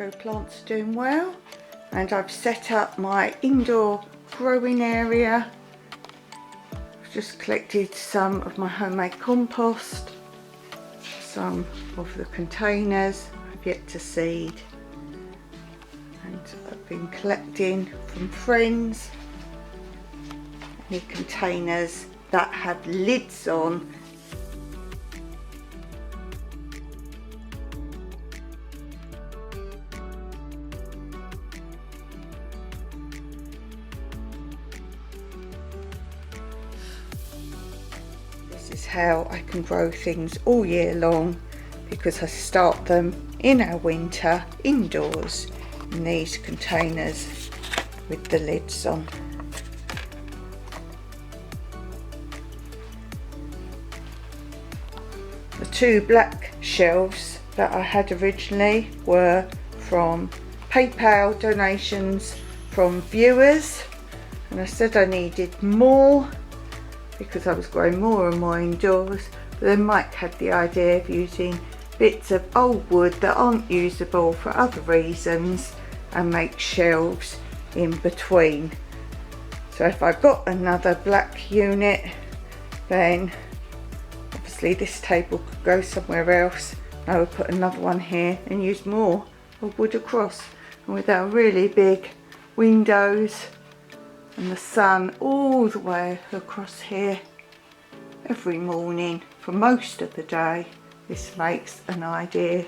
tomato plants are doing well, and I've set up my indoor growing area. I've just collected some of my homemade compost, some of the containers I've yet to seed, and I've been collecting from friends any containers that have lids on. This is how I can grow things all year long, because I start them in our winter indoors in these containers with the lids on. The two black shelves that I had originally were from PayPal donations from viewers, and I said I needed more because I was growing more and more indoors. But then Mike had the idea of using bits of old wood that aren't usable for other reasons and make shelves in between. So if I got another black unit, then obviously this table could go somewhere else. I would put another one here and use more of wood across, and with our really big windows and the sun all the way across here every morning for most of the day, this makes an ideal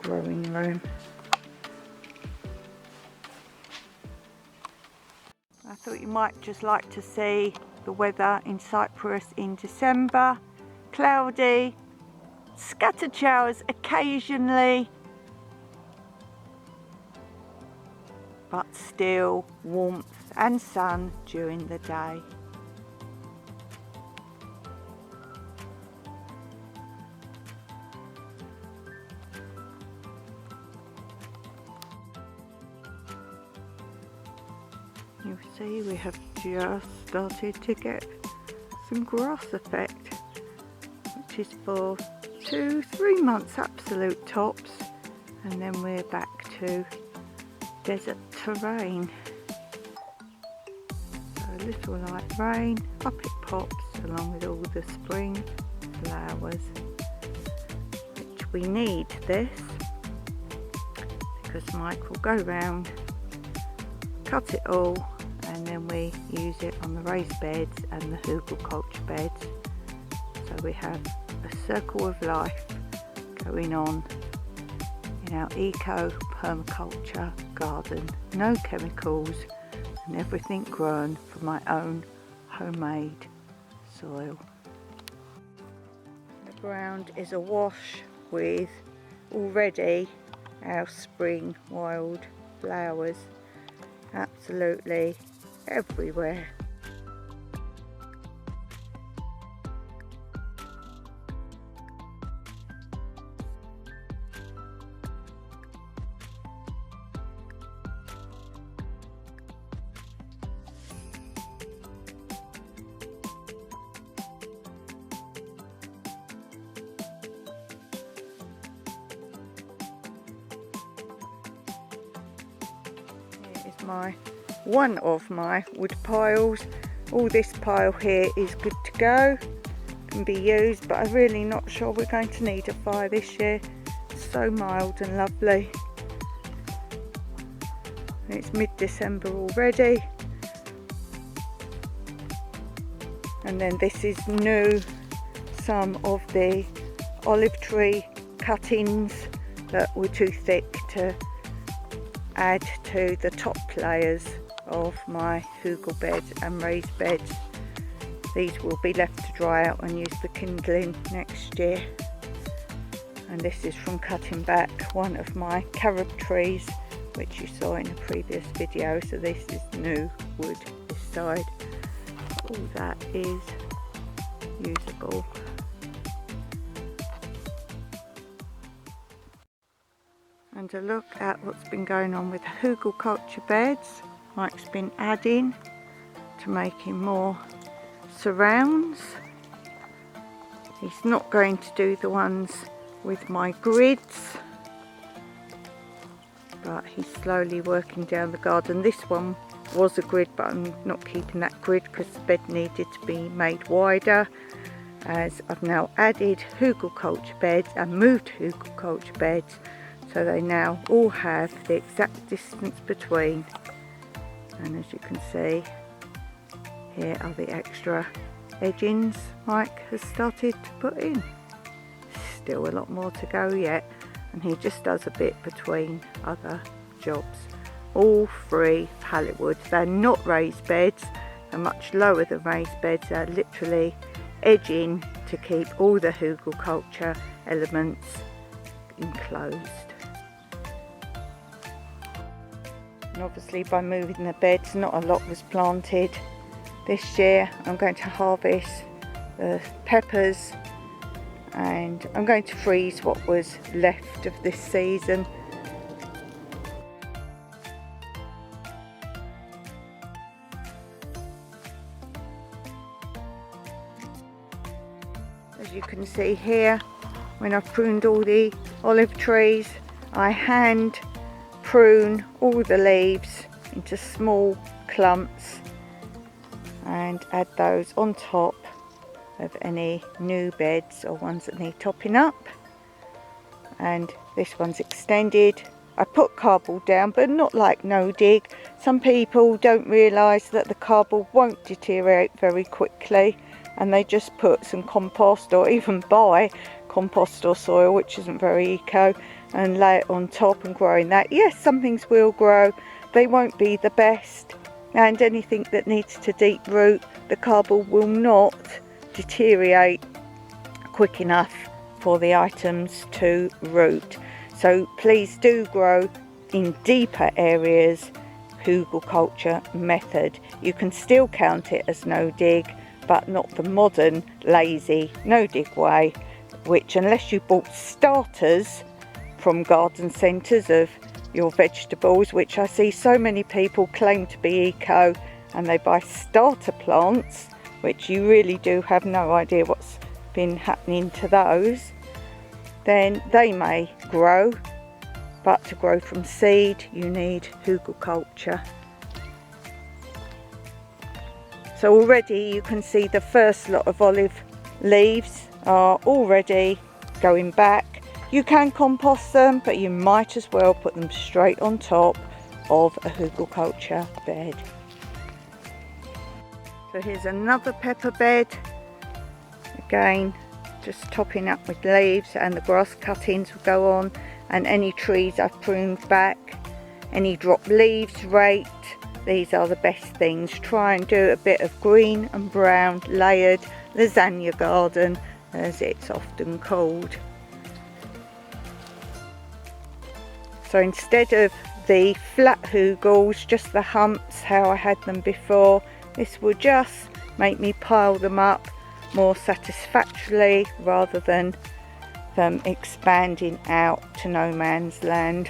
growing room. I thought you might just like to see the weather in Cyprus in December. Cloudy, scattered showers occasionally, but still warmth and sun during the day. You'll see we have just started to get some grass effect, which is for 2-3 months absolute tops, and then we're back to desert terrain. So a little light rain, up it pops along with all the spring flowers, which we need this because Mike will go round, cut it all, and then we use it on the raised beds and the Hugelkultur beds. So we have a circle of life going on in our eco permaculture garden. No chemicals, and everything grown from my own homemade soil. The ground is awash with already our spring wild flowers, absolutely everywhere. One of my wood piles. All this pile here is good to go, can be used, but I'm really not sure we're going to need a fire this year. It's so mild and lovely. And it's mid-December already. And then this is new, some of the olive tree cuttings that were too thick to add to the top layers of my Hugel bed and raised beds. These will be left to dry out and used for kindling next year. And this is from cutting back one of my carob trees, which you saw in a previous video. So this is new wood this side. All that is usable. And a look at what's been going on with the Hugelkultur beds. Mike's been adding to making more surrounds. He's not going to do the ones with my grids but he's slowly working down the garden. This one was a grid, but I'm not keeping that grid because the bed needed to be made wider, as I've now added Hugelkultur beds and moved Hugelkultur beds, so they now all have the exact distance between. And as you can see, here are the extra edgings Mike has started to put in. Still a lot more to go yet, and he just does a bit between other jobs. All 3 pallet wood. They're not raised beds, they're much lower than raised beds. They're literally edging to keep all the Hugelkultur elements enclosed. And obviously by moving the beds, not a lot was planted this year. I'm going to harvest the peppers, and I'm going to freeze what was left of this season. As you can see here, when I've pruned all the olive trees, I hand prune all the leaves into small clumps and add those on top of any new beds or ones that need topping up. And this one's extended. I put cardboard down, but not like no dig. Some people don't realise that the cardboard won't deteriorate very quickly, and they just put some compost or even buy compost or soil, which isn't very eco, and lay it on top and growing that. Yes, some things will grow, they won't be the best, and anything that needs to deep root, the cardboard will not deteriorate quick enough for the items to root. So please do grow in deeper areas Hugelkultur method. You can still count it as no dig, but not the modern lazy no dig way, which unless you bought starters from garden centres of your vegetables, which I see so many people claim to be eco, and they buy starter plants, which you really do have no idea what's been happening to those, then they may grow, but to grow from seed you need Hugelkultur. So already you can see the first lot of olive leaves are already going back. You can compost them, but you might as well put them straight on top of a Hugelkultur bed. So here's another pepper bed, again just topping up with leaves, and the grass cuttings will go on, and any trees I've pruned back, any drop leaves raked. These are the best things. Try and do a bit of green and brown layered lasagna garden, as it's often called. So instead of the flat hugels, just the humps how I had them before, this will just make me pile them up more satisfactorily rather than them expanding out to no man's land.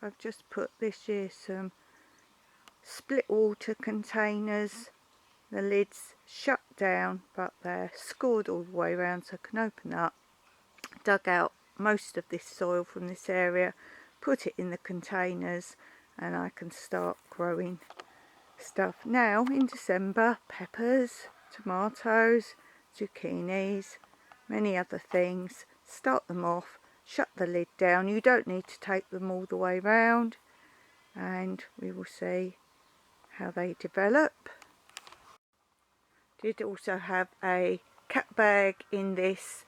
I've just put this year some split water containers. The lid's shut down, but they're scored all the way around so I can open up. Dug out most of this soil from this area, put it in the containers, and I can start growing stuff now in December. Peppers, tomatoes, zucchinis, many other things. Start them off, shut the lid down. You don't need to take them all the way round, and we will see how they develop. Did also have a cat bag in this.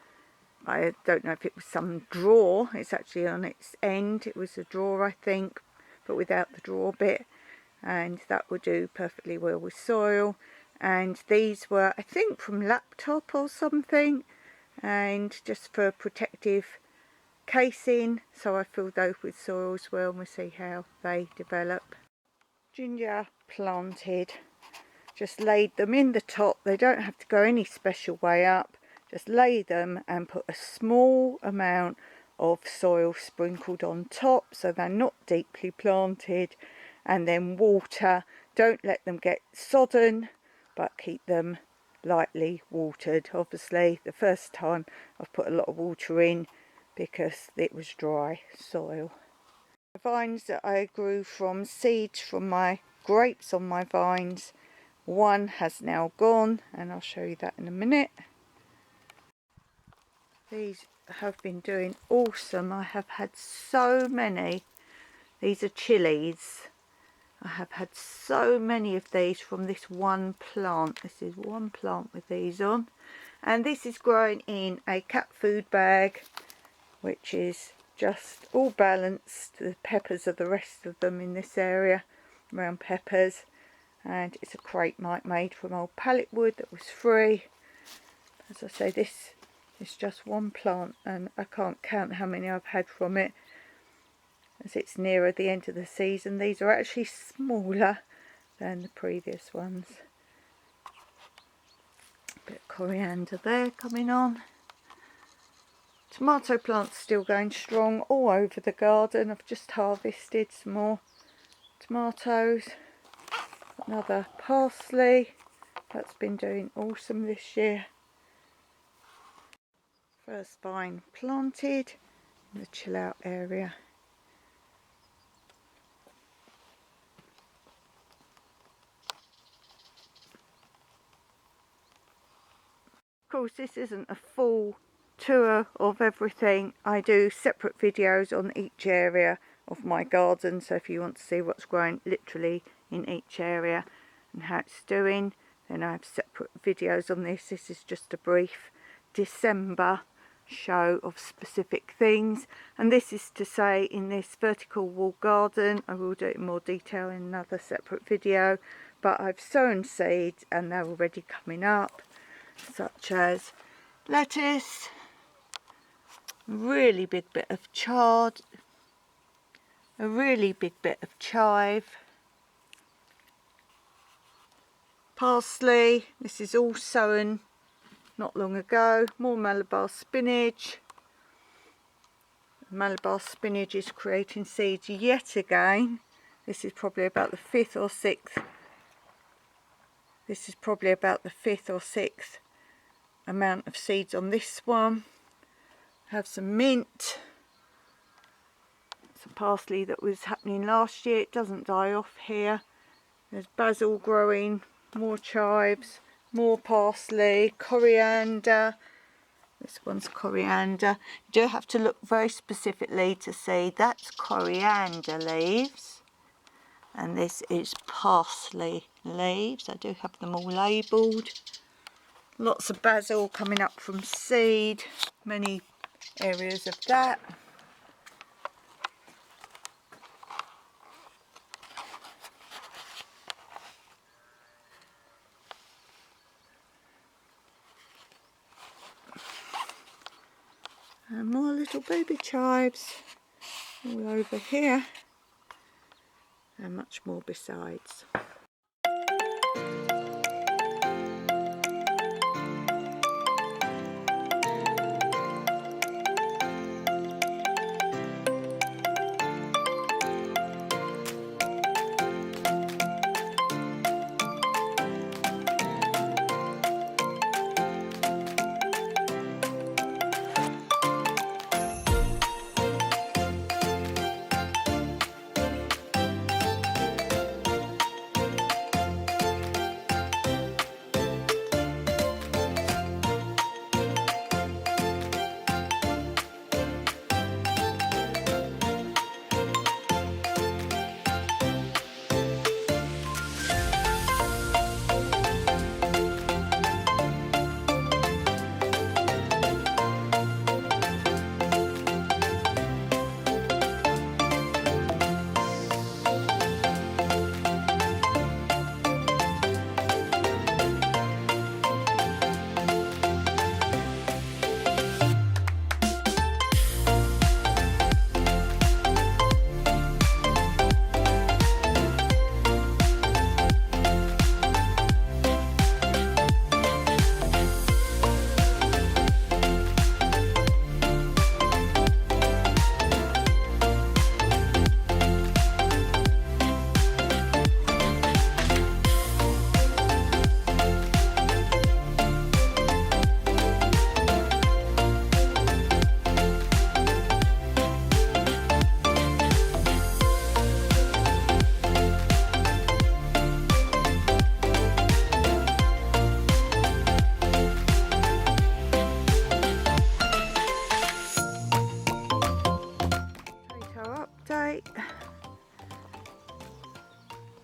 I don't know if it was some drawer. It's actually on its end. It was a drawer, I think, but without the drawer bit, and that would do perfectly well with soil. And these were, I think, from laptop or something, and just for protective casing, so I filled those with soil as well, and we'll see how they develop. Ginger planted, just laid them in the top. They don't have to go any special way up. Just lay them and put a small amount of soil sprinkled on top so they're not deeply planted, and then water. Don't let them get sodden, but keep them lightly watered. Obviously the first time I've put a lot of water in because it was dry soil. The vines that I grew from seeds from my grapes on my vines, one has now gone, and I'll show you that in a minute. These have been doing awesome. I have had so many. These are chilies. I have had so many of these from this one plant. This is one plant with these on, and this is growing in a cat food bag, which is just all balanced. The peppers are the rest of them in this area, round peppers, and it's a crate made from old pallet wood that was free. As I say, this is just one plant, and I can't count how many I've had from it as it's nearer the end of the season. These are actually smaller than the previous ones. A bit of coriander there coming on. Tomato plants still going strong all over the garden. I've just harvested some more tomatoes. Another parsley that's been doing awesome this year. First vine planted in the chill out area. Of course, this isn't a full tour of everything. I do separate videos on each area of my garden, so if you want to see what's growing literally in each area and how it's doing, then I have separate videos on this. This is just a brief December show of specific things, and this is to say in this vertical wall garden, I will do it in more detail in another separate video, but I've sown seeds and they're already coming up, such as lettuce, really big bit of chard, a really big bit of chive, parsley. This is all sown not long ago. More Malabar spinach. Malabar spinach is creating seeds yet again. This is probably about the fifth or sixth. This is probably about the fifth or sixth amount of seeds on this one. Have some mint. Some parsley that was happening last year. It doesn't die off here. There's basil growing, more chives, more parsley, coriander. This one's coriander. You do have to look very specifically to see that's coriander leaves, and this is parsley leaves. I do have them all labelled. Lots of basil coming up from seed, many areas of that. And more little baby chives all over here, and much more besides.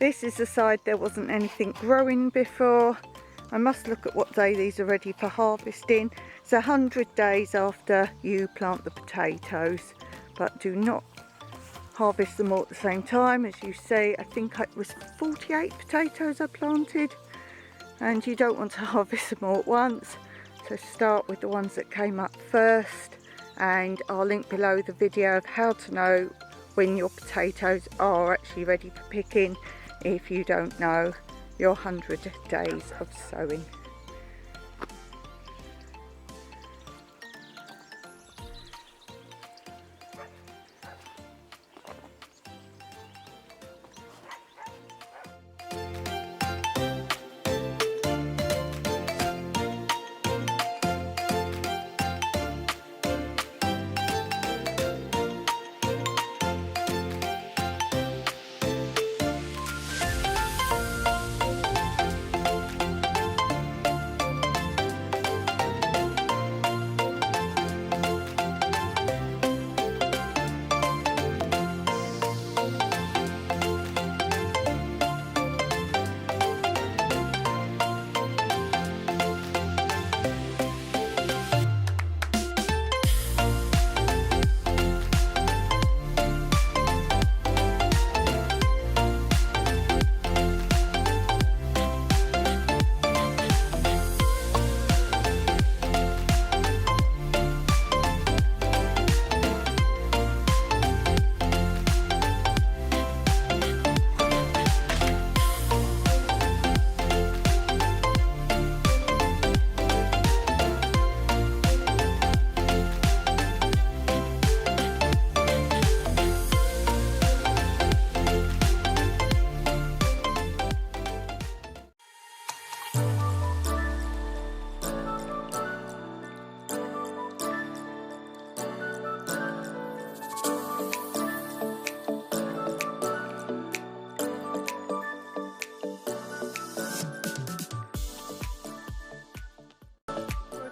this is the side there wasn't anything growing before. I must look at what day these are ready for harvesting. It's 100 days after you plant the potatoes, but do not harvest them all at the same time. As you see, I think it was 48 potatoes I planted, and you don't want to harvest them all at once. So start with the ones that came up first, and I'll link below the video of how to know when your potatoes are actually ready for picking if you don't know your 100 days of sowing.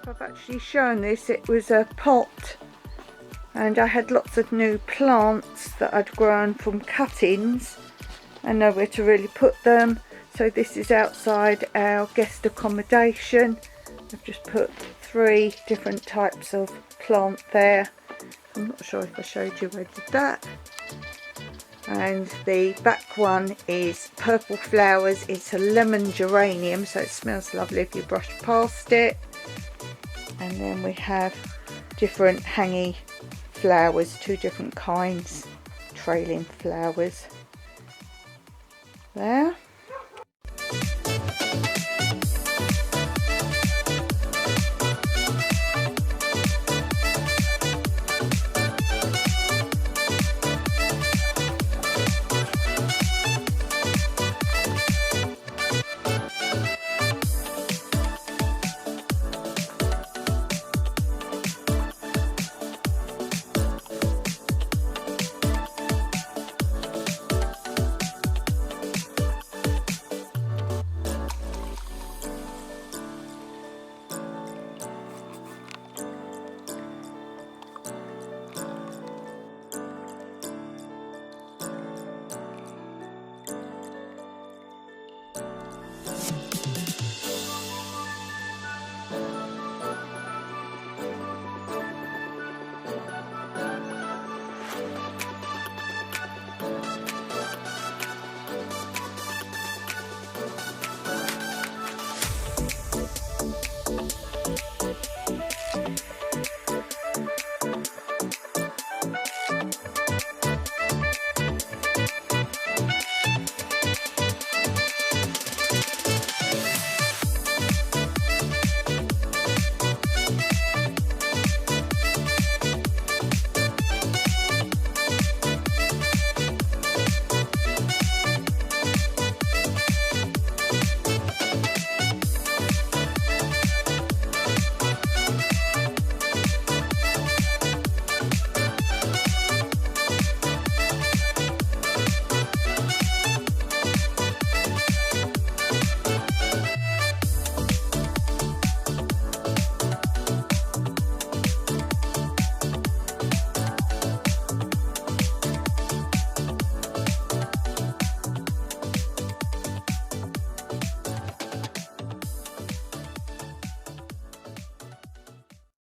I've actually shown this, it was a pot and I had lots of new plants that I'd grown from cuttings and nowhere to really put them. So this is outside our guest accommodation. I've just put 3 different types of plant there. I'm not sure if I showed you where I did that. And the back one is purple flowers. It's a lemon geranium, so it smells lovely if you brush past it. And then we have different hangy flowers, 2 different kinds, trailing flowers there.